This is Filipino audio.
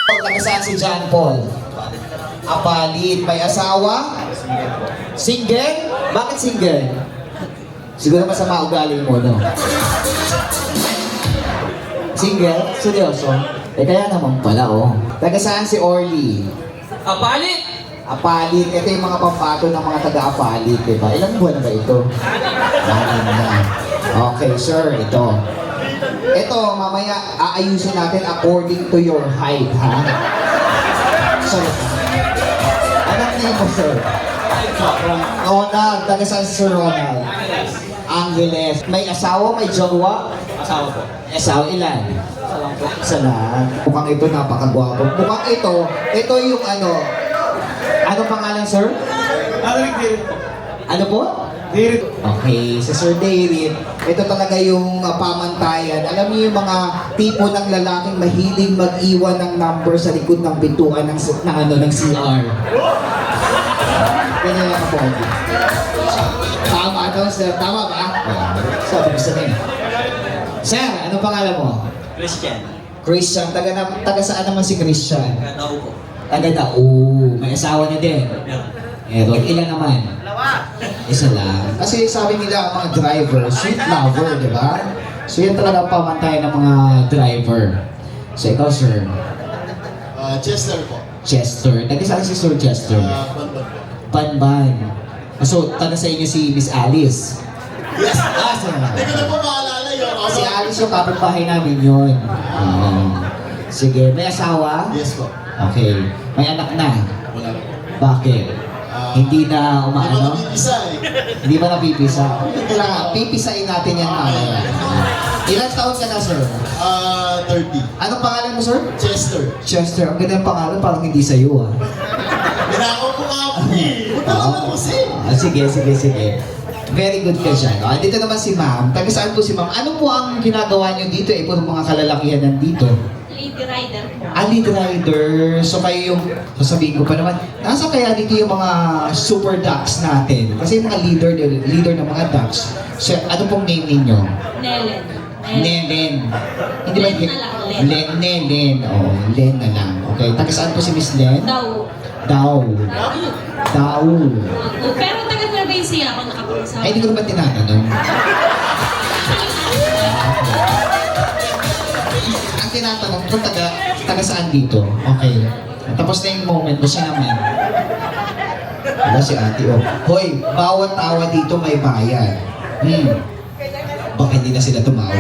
Taga saan si John Paul? Apalit. May asawa? Single? Bakit single? Siguro masama ugali mo, no? Single? Seryoso? Eh kaya naman pala, oh. Taga saan si Orly? Apalit! Apalit. Ito yung mga pampato ng mga taga-apalit, diba? Ilang buwan na ba ito? 6 na. Okay, sir. Ito. Ito, mamaya aayusin natin according to your height, ha? Sorry. Anong name mo, sir? Ronald. Taga saan si Sir Ronald? Angeles. May asawa, may jowa? Asawa po. Asawa ilan? Isa lang po. Isa lang. Mukhang ito napakagwapo. Mukhang ito yung ano pangalan, sir? David po. Ano po? David. Okay, si Sir David, ito talaga yung pamantayan. Alam niyo yung mga tipo ng lalaking mahilig mag-iwan ng number sa likod ng pintuan ng CR. Ganyan lang ako. Tama ito, sir. Tama ba? Sabi ko sa'yo. Sir, ano pangalan mo? Christian. Christian. Taga saan naman si Christian? Tao po. Taga Dao. May asawa na din. Meron. Ilan naman? Isa lang. Kasi sabi nila ang mga driver, sweet lover, di ba? So yan talaga ang pamantayan ng mga driver. So ikaw, sir? Chester po. Chester. Taga saan si Sir Chester? Banban po. Banban. So, taga sa inyo si Miss Alice. Yes! Sir. Hindi ko na po maalala yun. Si Alice yung kapitbahay namin yun. Sige, may asawa? Yes po. Okay. May anak na? Wala po. Bakit? Hindi na Hindi umaano? ko napipisa eh. Hindi ba napipisa? Kailangan, pipisain natin yan mamaya. Ilang taon ka na, sir? 30. Anong pangalan mo, sir? Chester. Chester. Ang ganda ng pangalan, parang hindi sa'yo, ah. Ginakaw ko nga po eh. Punta naman po Sige. Very good ka dyan. Ah, dito naman si ma'am. Taga saan po si ma'am? Ano po ang ginagawa niyo dito? Eh, puro mga kalalakihan nandito. Lady Rider po. Lead rider. So kayo yung, sasabihin ko pa naman, nasa kaya dito yung mga super ducks natin? Kasi yung mga leader ng mga ducks. So, ano pong name ninyo? Nelen. Nelen. Hindi ba? Len na lang, Len. Nelen. Oh, Len na lang. Okay. Taga saan po si Miss Len? Daw. Daw. Pero taga Nueva Ecija ako nakapunta. Ay, hindi ko naman tinatanong. Ang tinatanong ko, taga saan dito? Okay. Tapos na yung moment mo, siya naman. Wala si ate, oh. Hoy, bawat tawa dito may bayad. Baka hindi na sila tumawa.